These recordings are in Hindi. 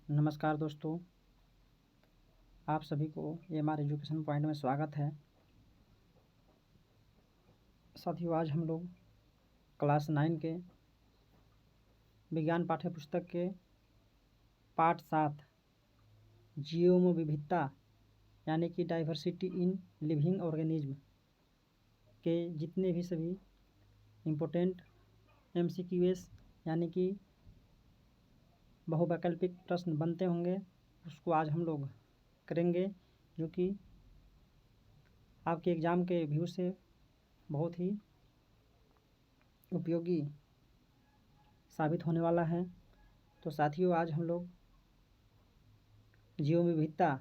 नमस्कार दोस्तों, आप सभी को AMR एजुकेशन पॉइंट में स्वागत है। साथियों, आज हम लोग क्लास 9 के विज्ञान पाठ्य पुस्तक के पाठ 7 जीवों में विविधता यानी कि डाइवर्सिटी इन लिविंग ऑर्गेनिज्म के जितने भी सभी इम्पोर्टेंट MCQs यानी कि बहुवैकल्पिक प्रश्न बनते होंगे, उसको आज हम लोग करेंगे, जो कि आपके एग्ज़ाम के व्यू से बहुत ही उपयोगी साबित होने वाला है। तो साथियों, आज हम लोग जीवों में विविधता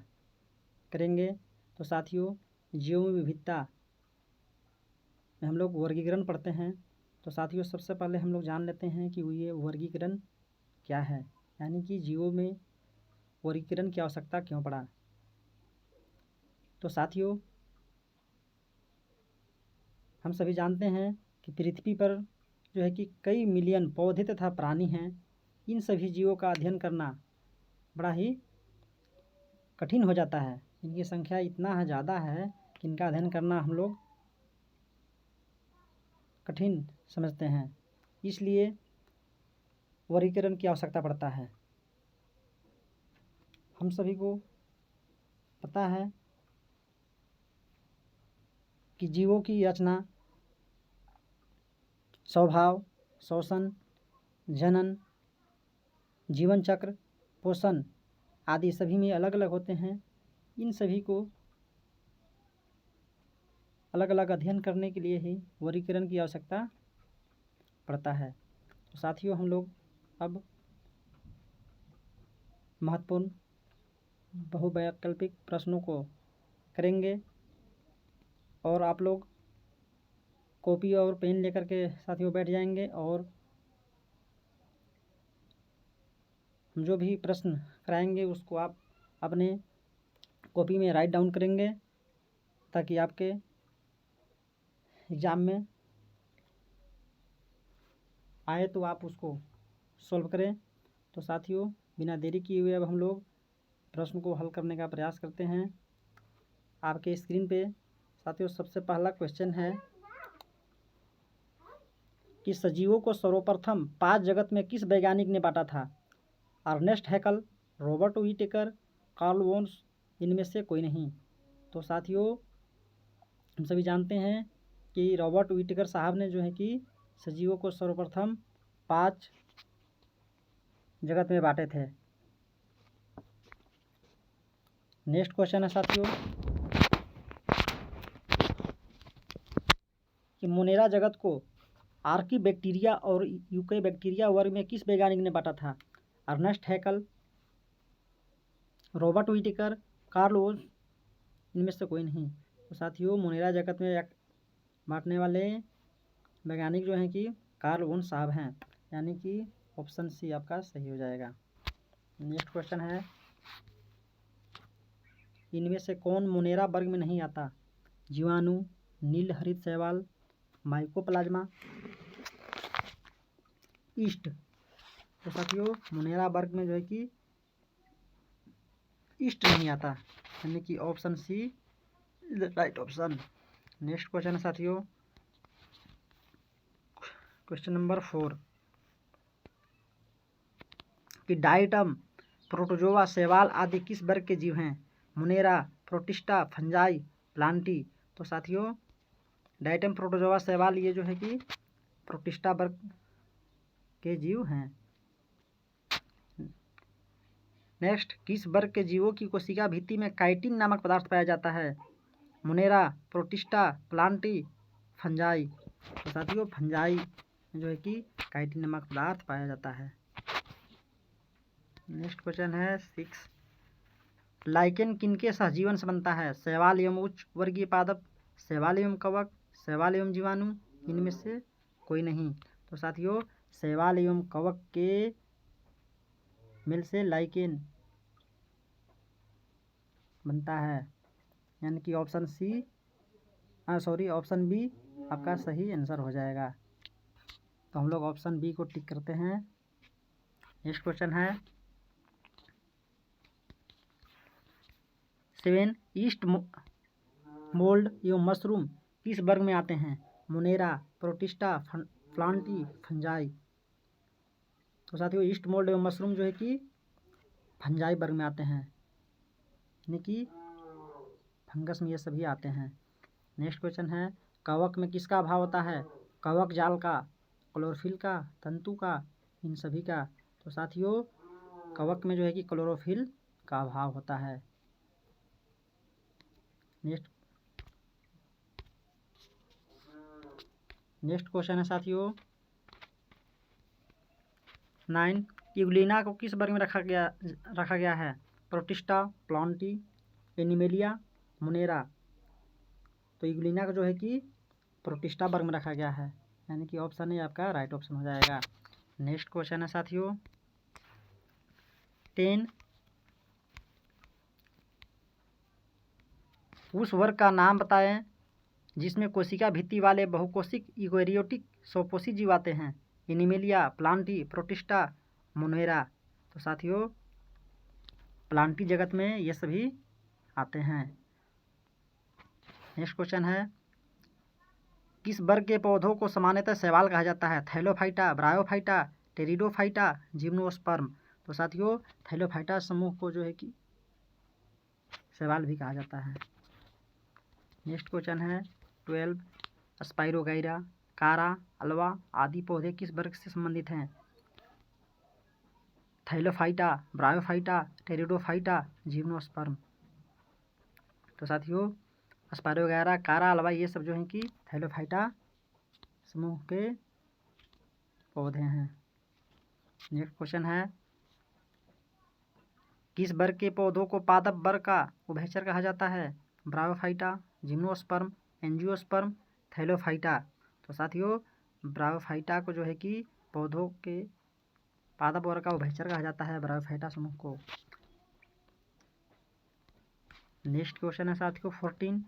करेंगे। तो साथियों, जीवों में विविधता में हम लोग वर्गीकरण पढ़ते हैं। तो साथियों, सबसे पहले हम लोग जान लेते हैं कि ये वर्गीकरण क्या है, यानी कि जीवों में वर्गीकरण की आवश्यकता क्यों पड़ा। तो साथियों, हम सभी जानते हैं कि पृथ्वी पर जो है कि कई मिलियन पौधे तथा प्राणी हैं। इन सभी जीवों का अध्ययन करना बड़ा ही कठिन हो जाता है। इनकी संख्या इतना ज़्यादा है कि इनका अध्ययन करना हम लोग कठिन समझते हैं, इसलिए वर्गीकरण की आवश्यकता पड़ता है। हम सभी को पता है कि जीवों की रचना, स्वभाव, श्वसन, जनन, जीवन चक्र, पोषण आदि सभी में अलग अलग होते हैं। इन सभी को अलग अलग अध्ययन करने के लिए ही वर्गीकरण की आवश्यकता पड़ता है। तो साथियों, हम लोग अब महत्वपूर्ण बहुवैकल्पिक प्रश्नों को करेंगे, और आप लोग कॉपी और पेन लेकर के साथियों बैठ जाएंगे, और हम जो भी प्रश्न कराएंगे उसको आप अपने कॉपी में राइट डाउन करेंगे, ताकि आपके एग्ज़ाम में आए तो आप उसको सॉल्व करें। तो साथियों, बिना देरी किए हुए अब हम लोग प्रश्न को हल करने का प्रयास करते हैं। आपके स्क्रीन पे साथियों सबसे पहला क्वेश्चन है कि सजीवों को सर्वप्रथम 5 जगत में किस वैज्ञानिक ने बांटा था? Ernst Haeckel, Robert Whittaker, Carl Woese, इनमें से कोई नहीं। तो साथियों, हम सभी जानते हैं कि रॉबर्ट व्हिटेकर साहब ने जो है कि सजीवों को सर्वप्रथम 5 जगत में बांटे थे। नेक्स्ट क्वेश्चन है साथियों कि मोनेरा जगत को आर्कीबैक्टीरिया और यूकेबैक्टीरिया वर्ग में किस वैज्ञानिक ने बांटा था? Ernst Haeckel, Robert Whittaker, Carl Woese, इनमें से कोई नहीं। तो साथियों, मोनेरा जगत में बांटने वाले वैज्ञानिक जो हैं कि कार्ल वोन्स साहब हैं, यानी कि ऑप्शन सी आपका सही हो जाएगा। नेक्स्ट क्वेश्चन है, इनमें से कौन मोनेरा वर्ग में नहीं आता? जीवाणु, नील हरित शैवाल, माइकोप्लाज्मा, ईस्ट। तो साथियों, मोनेरा वर्ग में जो है कि ईस्ट नहीं आता, यानी कि option C is the right option. Next question है साथियों, क्वेश्चन नंबर 4 कि डाइटम, प्रोटोजोआ, शैवाल आदि किस वर्ग के जीव हैं? Monera, protista, fungi, Plantae. तो साथियों, डाइटम, प्रोटोजोआ, शैवाल ये जो है कि प्रोटिस्टा वर्ग के जीव हैं। नेक्स्ट, किस वर्ग के जीवों की कोशिका भित्ति में काइटिन नामक पदार्थ पाया जाता है? Monera, protista, Plantae, fungi. तो साथियों, फंजाई जो है कि काइटिन नामक पदार्थ पाया जाता है। नेक्स्ट क्वेश्चन है 6, लाइकेन किनके सहजीवन से बनता है? शैवाल एवं उच्च वर्गीय पादप, शैवाल एवं कवक, शैवाल एवं जीवाणु, इनमें से कोई नहीं। तो साथियों, शैवाल एवं कवक के मिल से लाइकेन बनता है, यानी कि ऑप्शन सी ऑप्शन बी आपका सही आंसर हो जाएगा। तो हम लोग ऑप्शन बी को टिक करते हैं। नेक्स्ट क्वेश्चन है 7 ईस्ट मोल्ड एवं मशरूम किस वर्ग में आते हैं? Monera, protista, Plantae, fungi. तो साथियों ईस्ट मोल्ड एवं मशरूम जो है कि फंजाई वर्ग में आते हैं, यानी कि फंगस में ये सभी आते हैं। नेक्स्ट क्वेश्चन है कवक में किसका अभाव होता है? कवक जाल का, क्लोरोफिल का, तंतु का, इन सभी का। तो साथियों कवक में जो है कि क्लोरोफिल का अभाव होता है। नेक्स्ट क्वेश्चन है साथियों 9 इग्लिना को किस वर्ग में रखा गया है? Protista, Plantae, animalia, Monera. तो इग्लिना को जो है कि प्रोटिस्टा वर्ग में रखा गया है, यानी कि ऑप्शन ए आपका राइट ऑप्शन हो जाएगा। नेक्स्ट क्वेश्चन है साथियों 10 उस वर्ग का नाम बताएं जिसमें कोशिका भित्ति वाले बहुकोशिक यूकेरियोटिक स्वपोषी जीव आते हैं? Animalia, Plantae, protista, Monera. तो साथियों प्लांटी जगत में ये सभी आते हैं। नेक्स्ट क्वेश्चन है किस वर्ग के पौधों को सामान्यतः शैवाल कहा जाता है? Thallophyta, bryophyta, pteridophyta, gymnosperm. तो साथियों थैलोफाइटा समूह को जो है कि शैवाल भी कहा जाता है। नेक्स्ट क्वेश्चन है 12 स्पाइरोगाइरा, कारा, अल्वा आदि पौधे किस वर्ग से संबंधित हैं? Thallophyta, bryophyta, pteridophyta, gymnosperm. तो साथियों स्पाइरोगाइरा, कारा, अल्वा ये सब जो हैं कि थैलोफाइटा समूह के पौधे हैं। नेक्स्ट क्वेश्चन है किस वर्ग के पौधों को पादप वर्ग का उभयचर कहा जाता है? Bryophyta, gymnosperm, angiosperm, Thallophyta. तो साथियों ब्रायोफाइटा को जो है कि पौधों के पादप वर्ग का उभयचर कहा जाता है, ब्रायोफाइटा समूह को। नेक्स्ट क्वेश्चन है साथियों 14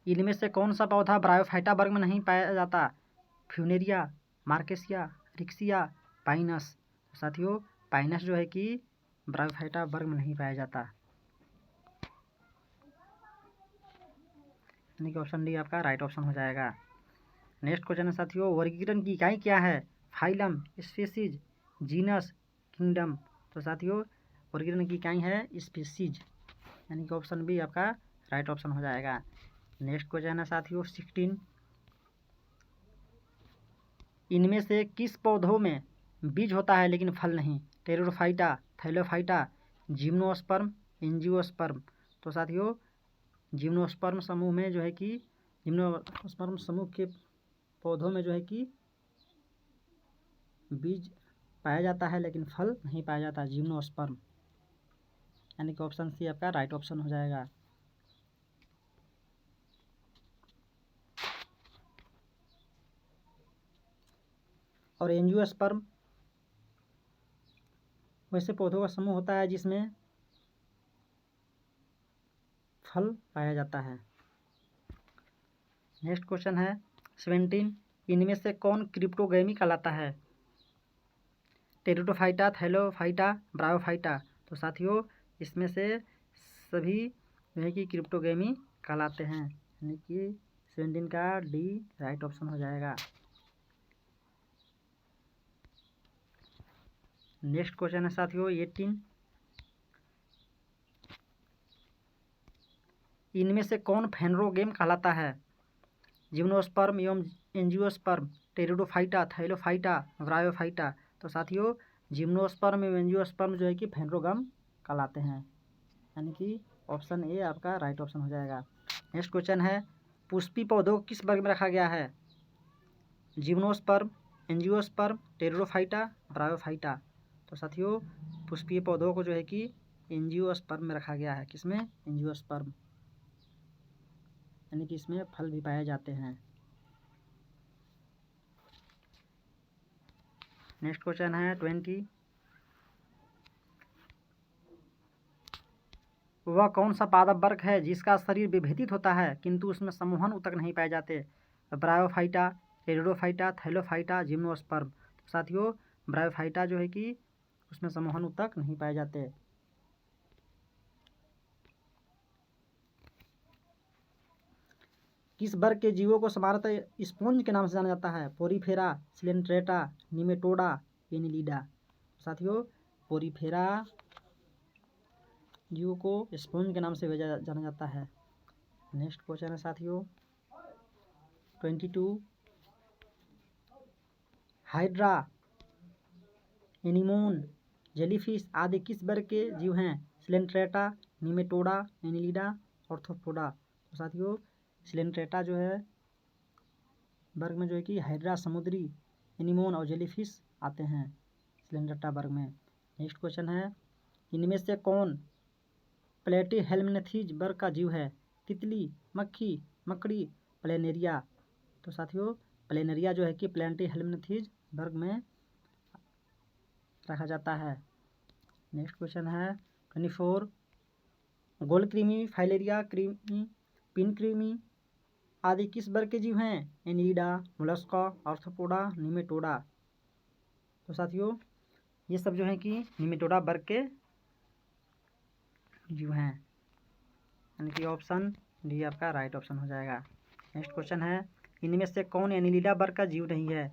इनमें से कौन सा पौधा ब्रायोफाइटा वर्ग में नहीं पाया जाता? फ्यूनेरिया, मार्केसिया, रिक्सिया, पाइनस। साथियों पाइनस जो है कि ब्रायोफाइटा वर्ग में नहीं पाया जाता, यानी कि ऑप्शन डी आपका राइट ऑप्शन हो जाएगा। नेक्स्ट क्वेश्चन है साथियों वर्गीकरण की इकाई क्या है? Phylum, species, genus, kingdom. तो साथियों वर्गीकरण की इकाई है स्पीसीज, यानी कि ऑप्शन बी आपका राइट ऑप्शन हो जाएगा। नेक्स्ट क्वेश्चन है साथियों 16 इनमें से किस पौधों में बीज होता है लेकिन फल नहीं? Pteridophyta, Thallophyta, gymnosperm, angiosperm. तो साथियों जिम्नोस्पर्म समूह में जो है कि जिम्नोस्पर्म समूह के पौधों में जो है कि बीज पाया जाता है लेकिन फल नहीं पाया जाता, जिम्नोस्पर्म, यानी कि ऑप्शन सी आपका राइट ऑप्शन हो जाएगा। और एंजियोस्पर्म वैसे पौधों का समूह होता है जिसमें फल पाया जाता है। नेक्स्ट क्वेश्चन है 17 इनमें से कौन क्रिप्टोगैमी कहलाता है? Pteridophyta, Thallophyta, bryophyta. तो साथियों इसमें से सभी जो है कि क्रिप्टोगैमी कहलाते हैं, यानी कि 17 का डी राइट ऑप्शन हो जाएगा। नेक्स्ट क्वेश्चन है साथियों 18 इनमें से कौन फेनरोगेम कहलाता है? जिम्नोस्पर्म एवं एंजियोस्पर्म, टेरिडोफाइटा, थैलोफाइटा, ब्रायोफाइटा। तो साथियों जिम्नोस्पर्म एवं एंजियोस्पर्म जो है कि फेनरोगम कहलाते हैं, यानी कि ऑप्शन ए आपका राइट ऑप्शन हो जाएगा। नेक्स्ट क्वेश्चन है पुष्पी पौधों को किस वर्ग में रखा गया है? Gymnosperm, angiosperm, pteridophyta, bryophyta. तो साथियों पुष्पीय पौधों को जो है कि एंजियोस्पर्म में रखा गया है, किसमें? एंजियोस्पर्म, यानी कि इसमें फल भी पाए जाते हैं। नेक्स्ट क्वेश्चन है 20 वह कौन सा पादप वर्ग है जिसका शरीर विभेदित होता है किंतु उसमें समूहन ऊतक नहीं पाए जाते? Bryophyta, pteridophyta, Thallophyta, gymnosperm. तो साथियों ब्रायोफाइटा जो है कि उसमें समूहन ऊतक नहीं पाए जाते। किस वर्ग के जीवों को सामान्यतः स्पोंज के नाम से जाना जाता है? Porifera, Coelenterata, Nematoda, Annelida. साथियों पोरीफेरा जीवों को स्पोंज के नाम से जाना जाता है। नेक्स्ट क्वेश्चन है साथियों 22, हाइड्रा, एनीमोन, जेलीफिश आदि किस वर्ग के जीव हैं? Coelenterata, Nematoda, Annelida, arthropoda. तो साथियों सिलेंट्रेटा जो है वर्ग में जो है कि हाइड्रा, समुद्री, एनीमोन और जेलीफिश आते हैं सिलेंट्रेटा वर्ग में। नेक्स्ट क्वेश्चन है इनमें से कौन प्लेटीहेल्मिन्थीज वर्ग का जीव है? तितली, मक्खी, मकड़ी, प्लेनेरिया। तो साथियों प्लेनेरिया जो है कि प्लेटीहेल्मिन्थीज वर्ग में रखा जाता है। नेक्स्ट क्वेश्चन है 24, गोलकृमि, फाइलेरिया कृमि, पिन कृमि आदि किस वर्ग के जीव हैं? Annelida, Mollusca, arthropoda, Nematoda. तो साथियों ये सब जो है कि निमेटोडा वर्ग के जीव हैं, यानी कि ऑप्शन डी आपका राइट ऑप्शन हो जाएगा। नेक्स्ट क्वेश्चन है इनमें से कौन एनिलिडा वर्ग का जीव नहीं है?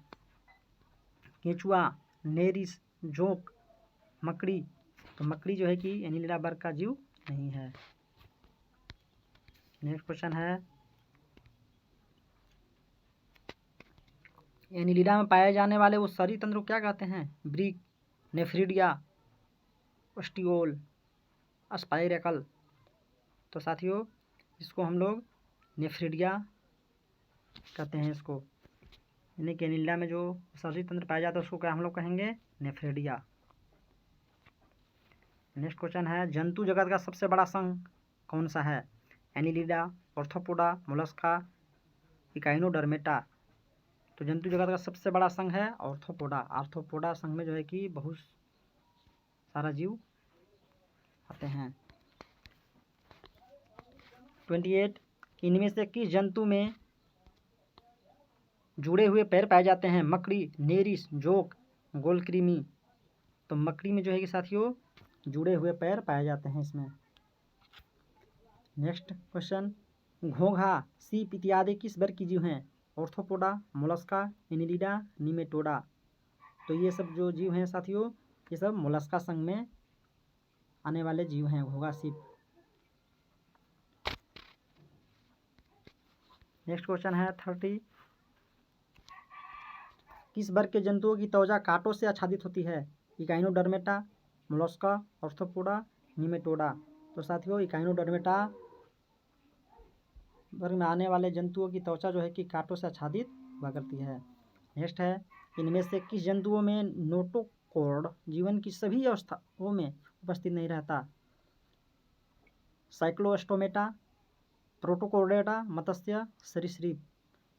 केंचुआ, नेरिस, जोंक, मकड़ी। तो मकड़ी जो है कि एनिलिडा वर्ग का जीव नहीं है। नेक्स्ट क्वेश्चन है एनिलिडा में पाए जाने वाले वो शरीर तंत्र को क्या कहते हैं? Brick, nephridia, ostiole, spiracle. तो साथियों इसको हम लोग नेफ्रिडिया कहते हैं इसको, यानी कि एनिलिडा में जो शरीर तंत्र पाया जाता है उसको क्या हम लोग कहेंगे? नेफ्रिडिया। नेक्स्ट क्वेश्चन है जंतु जगत का सबसे बड़ा संघ कौन सा है? Annelida, arthropoda, Mollusca, Echinodermata. तो जंतु जगत का सबसे बड़ा संघ है ऑर्थोपोडा। आर्थ्रोपोडा संघ में जो है कि बहुत सारा जीव आते हैं। 28, इनमें से किस जंतु में जुड़े हुए पैर पाए जाते हैं? मकड़ी, नेरिस, जोंक, गोलकृमि। तो मकड़ी में जो है कि साथियों जुड़े हुए पैर पाए जाते हैं इसमें। नेक्स्ट क्वेश्चन घोंघा, सीप इत्यादि किस वर्ग की जीव हैं? Arthropoda, Mollusca, Annelida, Nematoda. तो ये सब जो जीव हैं साथियों ये सब मोलस्का संघ में आने वाले जीव हैं घोंघा, सीप। नेक्स्ट क्वेश्चन है 30, किस वर्ग के जंतुओं की त्वचा कांटों से आच्छादित होती है? Echinodermata, Mollusca, arthropoda, Nematoda. तो साथियों इकाइनोडर्मेटा वर्ग में आने वाले जंतुओं की त्वचा जो है कि कांटों से आच्छादित हुआ करती है। नेक्स्ट है इनमें से किस जंतुओं में नोटोकॉर्ड जीवन की सभी अवस्थाओं में उपस्थित नहीं रहता? साइक्लोस्टोमेटा, प्रोटोकोर्डेटा, मत्स्य, सरीसृप।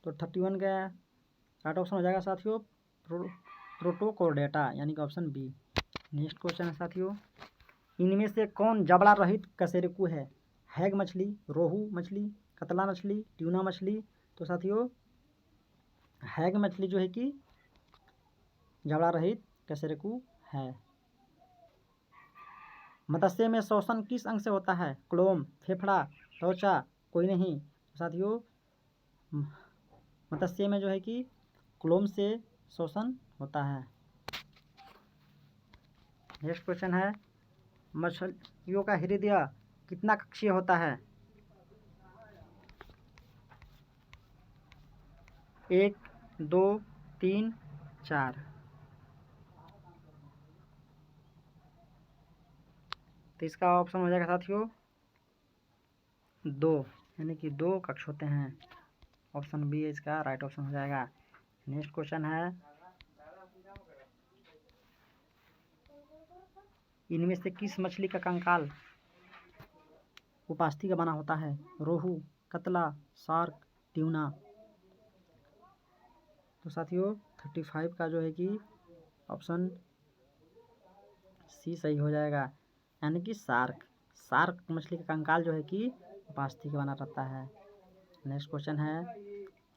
तो 31 का राइट ऑप्शन हो जाएगा साथियों प्रोटोकोर्डेटा, यानी कि ऑप्शन बी। नेक्स्ट क्वेश्चन है साथियों इनमें से कौन जबड़ा रहित कशेरुकी है? हैग मछली, रोहू मछली, कतला मछली, ट्यूना मछली। तो साथियों हैग मछली जो है कि जबड़ा रहित कशेरुकी है। मत्स्य में श्वसन किस अंग से होता है? क्लोम, फेफड़ा, त्वचा, कोई नहीं। साथियों मत्स्य में जो है कि क्लोम से श्वसन होता है। नेक्स्ट क्वेश्चन है मछलियों का हृदय कितना कक्षीय होता है? 1, 2, 3, 4। तो इसका ऑप्शन हो जाएगा साथियों 2, यानी कि 2 कक्ष होते हैं। ऑप्शन बी इसका राइट ऑप्शन हो जाएगा। नेक्स्ट क्वेश्चन है इनमें से किस मछली का कंकाल उपास्थि का बना होता है? रोहू, कतला, शार्क, ट्यूना। तो साथियों 35 का जो है कि ऑप्शन सी सही हो जाएगा, यानी कि शार्क। शार्क मछली का कंकाल जो है कि उपास्थि का बना रहता है। नेक्स्ट क्वेश्चन है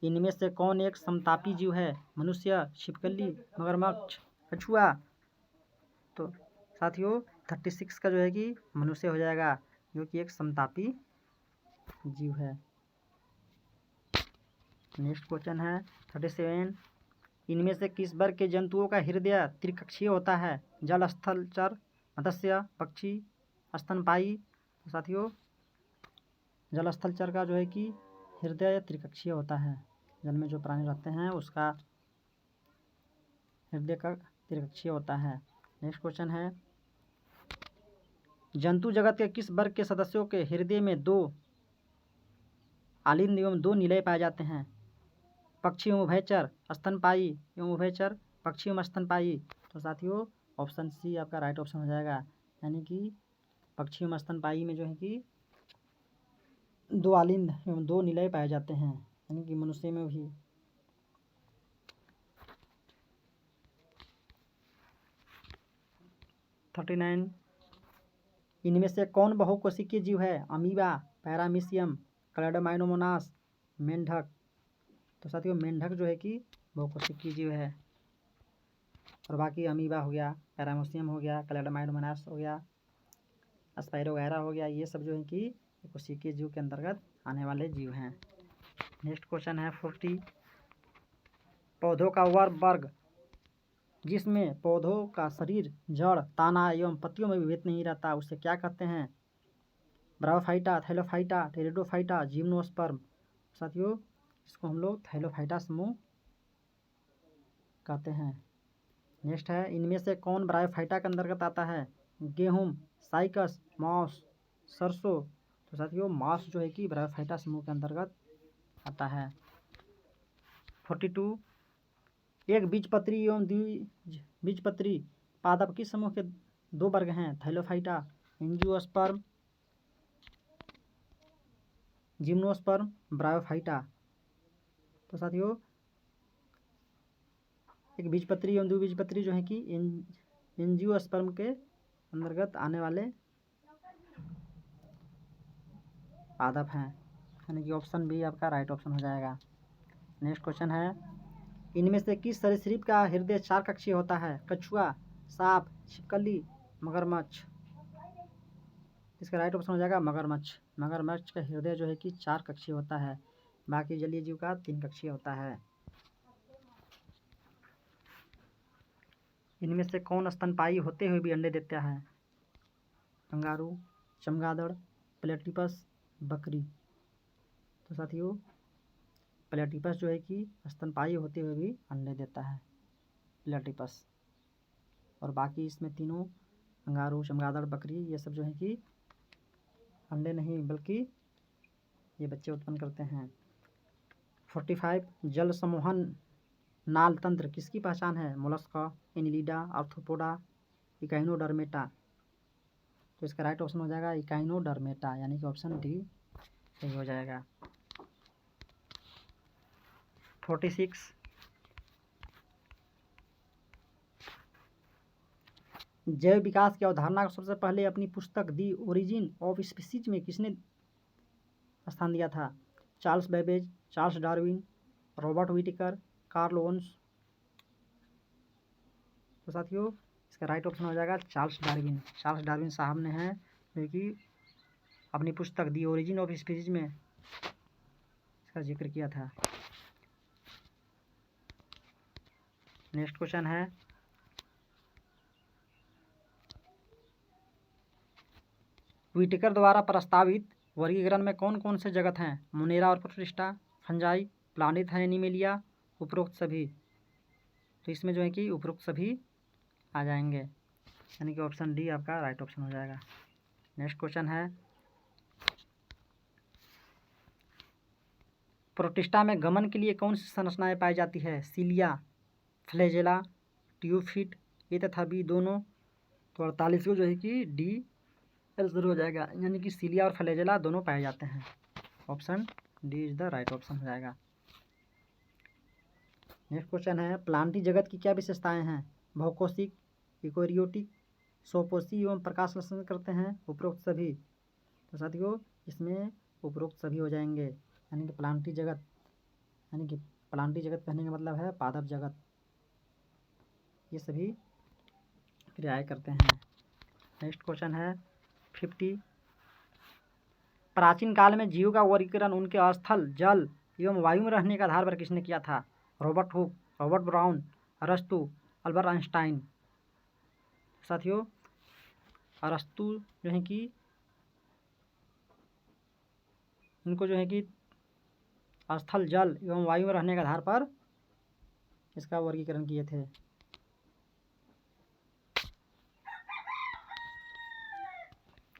इनमें से कौन एक समतापी जीव है? मनुष्य, छिपकली, मगरमच्छ, कछुआ। तो साथियों 36 का जो है कि मनुष्य हो जाएगा जो कि एक समतापी जीव है। नेक्स्ट क्वेश्चन है 37, इनमें से किस वर्ग के जंतुओं का हृदय त्रिकक्षीय होता है? जल, स्थल, चर, मत्स्य, पक्षी, स्तनपायी। तो साथियों जल स्थल चर का जो है कि हृदय त्रिकक्षीय होता है। जल में जो प्राणी रहते हैं उसका हृदय का त्रिकक्षीय होता है। नेक्स्ट क्वेश्चन है जंतु जगत के किस वर्ग के सदस्यों के हृदय में 2 आलिंद एवं 2 निलय पाए जाते हैं? पक्षी एवं उभयचर, स्तनपायी एवं उभयचर, पक्षी एवं स्तनपायी। तो साथियों ऑप्शन सी आपका राइट ऑप्शन हो जाएगा, यानी कि पक्षी एवं स्तनपायी में जो है कि 2 आलिंद एवं 2 निलय पाए जाते हैं, यानी कि मनुष्य में भी। (39) इनमें से कौन बहुकोशिकीय जीव है? अमीबा, पैरामीशियम, क्लैड्रोमाइनोमोनास, मेंढक। तो साथियों मेंढक जो है कि बहुकोशिकीय जीव है, और बाकी अमीबा हो गया, पैरामीशियम हो गया, क्लैड्रोमाइनोमोनास हो गया, स्पाइरोगैरा हो गया, ये सब जो है कि कोशिकीय जीव के अंतर्गत आने वाले जीव हैं। नेक्स्ट क्वेश्चन है 40, पौधों का वह वर्ग जिसमें पौधों का शरीर जड़, ताना एवं पत्तियों में विभेद नहीं रहता, उसे क्या कहते हैं? Bryophyta, Thallophyta, pteridophyta, gymnosperm. साथियों इसको हम लोग थैलोफाइटा समूह कहते हैं। नेक्स्ट है इनमें से कौन ब्रायोफाइटा के अंतर्गत आता है? गेहूँ, साइकस, मॉस, सरसों। तो साथियों मॉस जो है कि ब्रायोफाइटा समूह के अंतर्गत आता है। 42, एक बीजपत्री एवं द्विबीजपत्री पादप किस समूह के 2 वर्ग हैं? Thallophyta, angiosperm, gymnosperm, bryophyta. तो साथियों एक बीजपत्री एवं द्विबीजपत्री जो है कि एंजियोस्पर्म के अंतर्गत आने वाले पादप हैं, यानी कि ऑप्शन बी आपका राइट ऑप्शन हो जाएगा। नेक्स्ट क्वेश्चन है इनमें से किस सरीसृप का हृदय 4 कक्षीय होता है? कछुआ, सांप, छिपकली, मगरमच्छ। इसका राइट ऑप्शन हो जाएगा मगरमच्छ। मगरमच्छ का हृदय जो है कि 4 कक्षीय होता है, बाकी जलीय जीव का 3 कक्षीय होता है। इनमें से कौन स्तनपायी होते हुए भी अंडे देता है? कंगारू, चमगादड़, प्लेटिपस, बकरी। तो साथियों प्लेटिपस जो है कि स्तनपायी होते हुए भी अंडे देता है, प्लेटिपस। और बाकी इसमें तीनों कंगारू, चमगादड़, बकरी ये सब जो है कि अंडे नहीं बल्कि ये बच्चे उत्पन्न करते हैं। 45, जल संवहन नाल तंत्र किसकी पहचान है? Mollusca, Annelida, arthropoda, Echinodermata. तो इसका राइट ऑप्शन हो जाएगा इकाइनोडर्मेटा, यानी कि ऑप्शन डी सही हो जाएगा। 46, जैव विकास की अवधारणा को सबसे पहले अपनी पुस्तक दी ओरिजिन ऑफ स्पीसीज में किसने स्थान दिया था? Charles Babbage, Charles Darwin, Robert Whittaker, Carl Woese. तो साथियों इसका राइट ऑप्शन हो जाएगा चार्ल्स डार्विन। चार्ल्स डार्विन साहब ने है जो कि अपनी पुस्तक दी ओरिजिन ऑफ स्पीसीज में इसका जिक्र किया था। नेक्स्ट क्वेश्चन है व्हिटेकर द्वारा प्रस्तावित वर्गीकरण में कौन कौन से जगत हैं? मोनेरा और प्रोटिस्टा, फंजाई, प्लानिथ है, एनिमेलिया, उपरोक्त सभी। तो इसमें जो है कि उपरोक्त सभी आ जाएंगे, यानी कि ऑप्शन डी आपका राइट ऑप्शन हो जाएगा। नेक्स्ट क्वेश्चन है प्रोटिस्टा में गमन के लिए कौन सी संरचनाएं पाई जाती है? सीलिया, फ्लैजेला, ट्यूफिट, ए तथा बी दोनों। तो 48 को जो है कि डी आंसर हो जाएगा, यानी कि सीलिया और फ्लैजेला दोनों पाए जाते हैं। Option D is the right option हो जाएगा। नेक्स्ट क्वेश्चन है प्लांटी जगत की क्या विशेषताएं हैं? बहुकोशिक, इकोरियोटिक, सोपोसी एवं प्रकाश संश्लेषण करते हैं, उपरोक्त सभी। तो साथियों इसमें उपरोक्त सभी हो जाएंगे, यानी कि प्लांटी जगत, यानी कि प्लांटी जगत कहने का मतलब है पादप जगत, ये सभी क्रियाएं करते हैं। नेक्स्ट क्वेश्चन है 50, प्राचीन काल में जीवों का वर्गीकरण उनके स्थल, जल एवं वायु में रहने के आधार पर किसने किया था? रॉबर्ट हुक, रॉबर्ट ब्राउन, अरस्तु, अल्बर्ट आइंस्टाइन। साथियों अरस्तु जो है कि इनको जो है कि स्थल, जल एवं वायु में रहने के आधार पर इसका वर्गीकरण किए थे।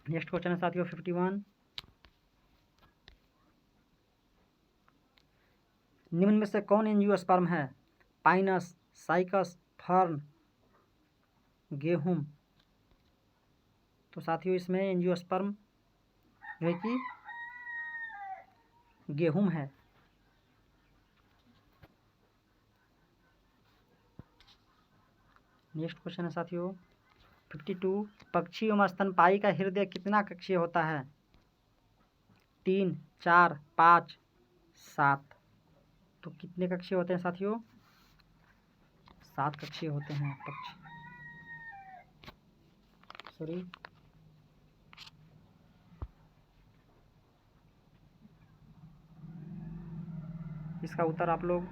नेक्स्ट क्वेश्चन है साथियों 51। निम्न में से कौन एंजियोस्पर्म है? पाइनस, साइकस, फर्न, गेहूं। तो साथियों इसमें एंजियोस्पर्म जो है कि गेहूं है। नेक्स्ट क्वेश्चन है साथियों 52। पक्षी एवं स्तनपायी का हृदय कितना कक्षीय होता है? 3, 4, 5, 7। तो कितने कक्षीय होते हैं साथियों? 7 कक्षीय होते हैं पक्षी। सॉरी, इसका उत्तर आप लोग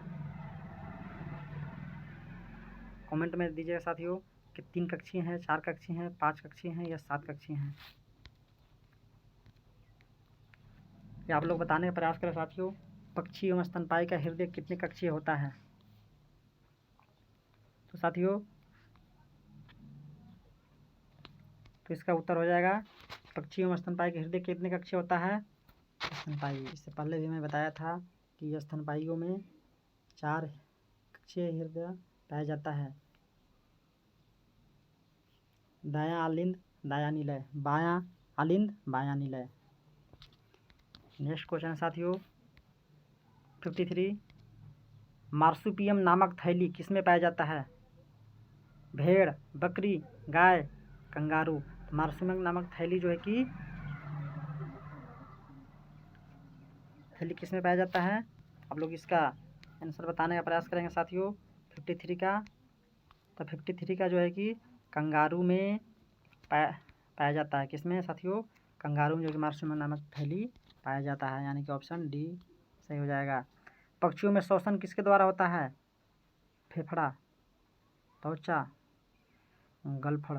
कमेंट में दीजिएगा साथियों कि 3 कक्षीय हैं, 4 कक्षीय हैं, 5 कक्षीय हैं या 7 कक्षीय हैं। ये आप लोग बताने का प्रयास करें साथियों। पक्षी एवं स्तनपायी का हृदय कितने कक्षीय होता है? तो साथियों तो इसका उत्तर हो जाएगा पक्षी एवं स्तनपायी का हृदय कितने कक्षीय होता है? स्तनपायी। इससे पहले भी मैं बताया था कि स्तनपायियों में 4 कक्षीय हृदय पाया जाता है। दायां अलिंद, दायां निलय, बायां अलिंद, बायां निलय। नेक्स्ट क्वेश्चन साथियों 53। मार्सुपियम नामक थैली किसमें पाया जाता है? भेड़, बकरी, गाय, कंगारू। मार्सुपियम नामक थैली जो है कि थैली किसमें पाया जाता है? आप लोग इसका आंसर बताने का प्रयास करेंगे साथियों 53 का। तो 53 का जो है कि कंगारू में पाया जाता है। किसमें साथियों? कंगारू में जो कि मार्सुपियम नामक थैली पाया जाता है, यानी कि ऑप्शन डी सही हो जाएगा। पक्षियों में श्वसन किसके द्वारा होता है? फेफड़ा, त्वचा, गलफड़।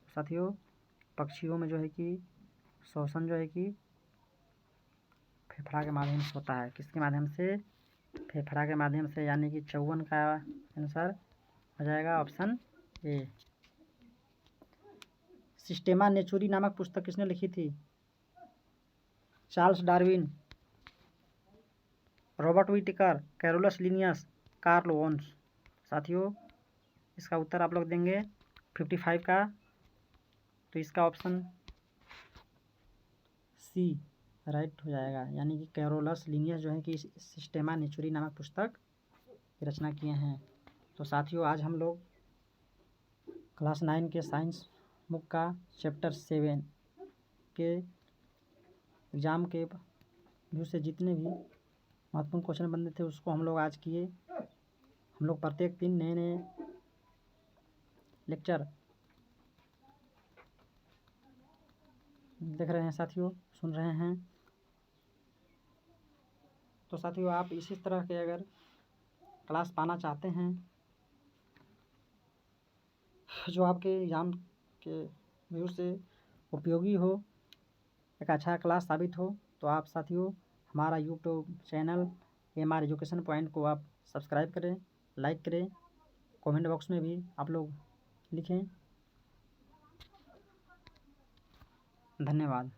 साथियों पक्षियों में जो है कि श्वसन जो है कि फेफड़ा के माध्यम से होता है। किसके माध्यम से? फेफड़ा के माध्यम से, यानी कि 54 का आंसर हो जाएगा ऑप्शन ए। सिस्टेमा नेचुरी नामक पुस्तक किसने लिखी थी? Charles Darwin, Robert Whittaker, Carolus Linnaeus, Carl Woese. साथियों इसका उत्तर आप लोग देंगे 55 का। तो इसका ऑप्शन सी राइट हो जाएगा, यानी कि कैरोलस लिनियस जो है कि सिस्टेमा नेचुरी नामक पुस्तक की रचना किए हैं। तो साथियों आज हम लोग क्लास 9 के साइंस बुक का चैप्टर 7 के एग्ज़ाम के व्यू से जितने भी महत्वपूर्ण क्वेश्चन बनते थे उसको हम लोग आज किए। हम लोग प्रत्येक दिन नए नए लेक्चर देख रहे हैं साथियों, सुन रहे हैं। तो साथियों आप इसी तरह के अगर क्लास पाना चाहते हैं जो आपके एग्ज़ाम के व्यू से उपयोगी हो, एक अच्छा क्लास साबित हो, तो आप साथियों हमारा YouTube channel AMR education point को आप सब्सक्राइब करें, लाइक करें, कमेंट बॉक्स में भी आप लोग लिखें। धन्यवाद।